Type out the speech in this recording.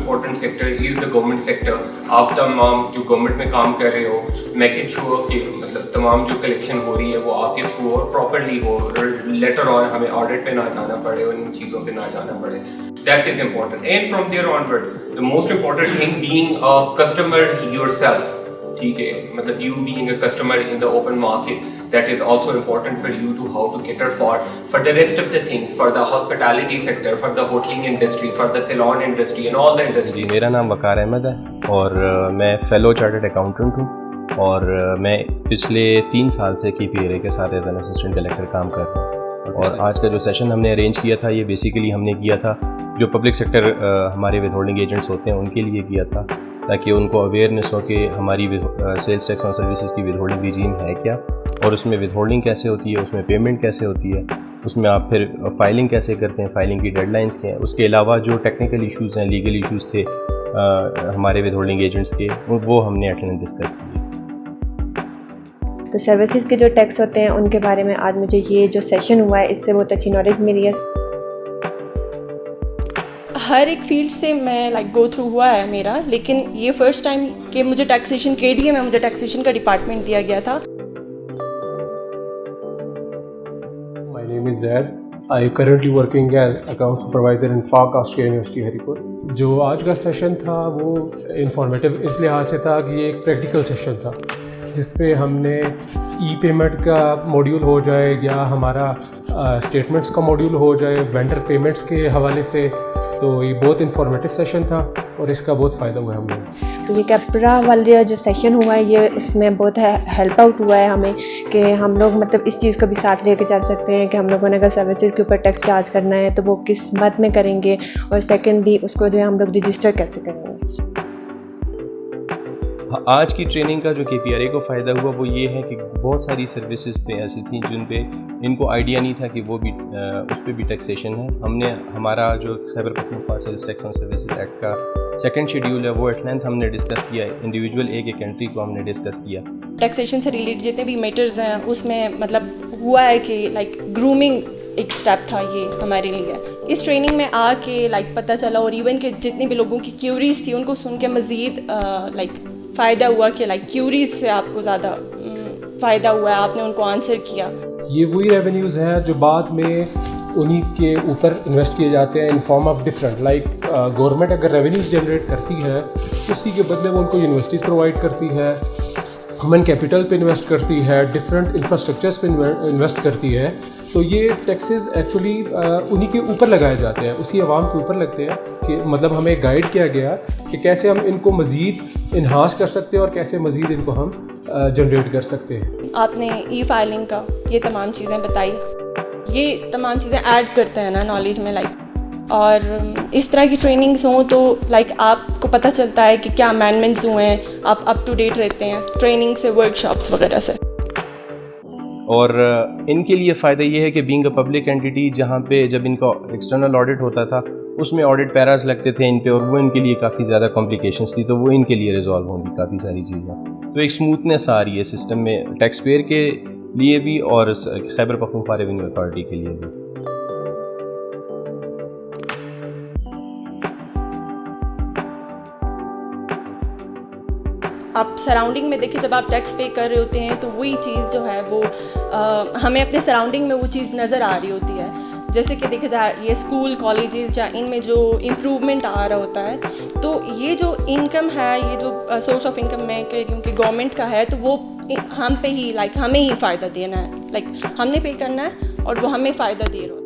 Important sector is the government sector. आप तमाम जो गवर्नमेंट में काम कर रहे हो, मेक श्योर कि मतलब तमाम जो कलेक्शन हो रही है वो आपके थ्रू और प्रॉपरली हो, लेटर ऑन हमें ऑडिट पे ना जाना पड़े और इन चीज़ों पे ना जाना पड़े। That is important. And from there onward, the most important thing being a customer yourself. ठीक है, मतलब you being a customer in the open market, that is also important for you to how to cater for the rest of the things, for the hospitality sector, for the hoteling industry, for the salon industry and all the industry. मेरा नाम वकार अहमद है और मैं fellow chartered accountant हूँ और मैं पिछले 3 साल से KPRA के साथ एज एन असिस्टेंट कलेक्टर काम कर रहा हूँ। और आज का जो सेशन हमने अरेंज किया था ये बेसिकली हमने किया था जो पब्लिक सेक्टर हमारे विदहोल्डिंग एजेंट्स होते हैं उनके लिए किया था, ताकि उनको अवेयरनेस हो कि हमारी सेल्स टैक्स ऑन सर्विसेज की विदहोल्डिंग रिजीम है क्या और उसमें विदहोल्डिंग कैसे होती है, उसमें पेमेंट कैसे होती है, उसमें आप फिर फाइलिंग कैसे करते हैं, फाइलिंग की डेडलाइंस क्या है। उसके अलावा जो टेक्निकल इश्यूज़ हैं, लीगल इश्यूज़ थे हमारे विदहोल्डिंग एजेंट्स के, वो हमने एट लेंथ डिस्कस किए। तो सर्विसेज के जो टैक्स होते हैं उनके बारे में आज मुझे ये जो सेशन हुआ है इससे बहुत अच्छी नॉलेज मिली है। हर एक फील्ड से मैं गो थ्रू हुआ है मेरा, लेकिन ये फर्स्ट टाइम कि मुझे टैक्सेशन KDA में मुझे टैक्सेशन का डिपार्टमेंट दिया गया था। My name is Zaid. I am currently working as account supervisor in Pak Australia University Haripur. जो आज का सेशन था वो इंफॉर्मेटिव इस लिहाज से था कि ये एक प्रैक्टिकल सेशन था जिसपे हमने पेमेंट का मॉड्यूल हो जाए या हमारा स्टेटमेंट्स का मॉड्यूल हो जाए वेंडर पेमेंट्स के हवाले से, तो ये बहुत इंफॉर्मेटिव सेशन था और इसका बहुत फ़ायदा हुआ हमें। तो ये कैपरा वाला जो सेशन हुआ है ये उसमें बहुत हेल्प आउट हुआ है हमें कि हम लोग मतलब इस चीज़ को भी साथ लेके चल सकते हैं कि हम लोगों ने अगर सर्विसेज के ऊपर टैक्स चार्ज करना है तो वो किस मद में करेंगे और सेकेंडली उसको जो है हम लोग रजिस्टर कैसे करेंगे। आज की ट्रेनिंग का जो KPRA को फ़ायदा हुआ वो ये है कि बहुत सारी सर्विसेज पे ऐसी थी जिन पे इनको आइडिया नहीं था कि वो भी उस पर भी टैक्सेशन है। हमने हमारा जो Khyber Pakhtunkhwa sales tax on services act का सेकंड शेड्यूल है वो एट लेंथ हमने डिस्कस किया है, इंडिविजुअल एक एंट्री को हमने डिस्कस किया। टैक्सेशन से रिलेटेड जितने भी मैटर्स हैं उसमें मतलब हुआ है कि ग्रूमिंग एक स्टेप था ये हमारे लिए। इस ट्रेनिंग में आके पता चला और इवन के जितने भी लोगों की क्यूरीज थी उनको सुन के मज़ीद फ़ायदा हुआ कि क्यूरीज से आपको ज़्यादा फ़ायदा हुआ है, आपने उनको आंसर किया। ये वही रेवेन्यूज़ हैं जो बाद में उन्हीं के ऊपर इन्वेस्ट किए जाते हैं in form of different government अगर रेवेन्यूज़ जनरेट करती है उसी के बदले वो उनको यूनिवर्सिटीज़ प्रोवाइड करती है, ह्यूमन कैपिटल पे इन्वेस्ट करती है, डिफरेंट इंफ्रास्ट्रक्चर्स पे इन्वेस्ट करती है। तो ये टैक्सेस एक्चुअली उन्हीं के ऊपर लगाए जाते हैं, उसी आवाम के ऊपर लगते हैं कि मतलब हमें गाइड किया गया कि कैसे हम इनको मज़ीद इन्हांस कर सकते हैं और कैसे मज़ीद इनको हम जनरेट कर सकते हैं। आपने फाइलिंग का ये तमाम चीज़ें बताई, ये तमाम चीज़ें ऐड करते हैं ना नॉलेज में और इस तरह की ट्रेनिंग्स हों तो आपको पता चलता है कि क्या अमेंडमेंट्स हुए हैं, आप अप टू डेट रहते हैं ट्रेनिंग से, वर्कशॉप्स वगैरह से। और इनके लिए फ़ायदा ये है कि बीइंग अ पब्लिक एंटिटी जहाँ पे जब इनका एक्सटर्नल ऑडिट होता था उसमें ऑडिट पैराज लगते थे इन पे और वो इनके लिए काफ़ी ज़्यादा कॉम्प्लिकेशंस थी, तो वो इनके लिए रिजॉल्व होंगी काफ़ी सारी चीज़ें। तो एक स्मूथनेस आ रही है सिस्टम में टैक्स पेयर के लिए भी और खैबर पख्तूनख्वा रेवेन्यू अथॉरिटी के लिए भी। आप सराउंडिंग में देखिए जब आप टैक्स पे कर रहे होते हैं तो वही चीज़ जो है वो हमें अपने सराउंडिंग में वो चीज़ नज़र आ रही होती है। जैसे कि देखा जाए ये स्कूल कॉलेजेस या इनमें जो इम्प्रूवमेंट आ रहा होता है, तो ये जो इनकम है, ये जो सोर्स ऑफ इनकम मैं कह रही हूँ कि गवर्नमेंट का है, तो वो हम पे ही हमें ही फ़ायदा देना है, हमने पे करना है और वो हमें फ़ायदा दे रहा है।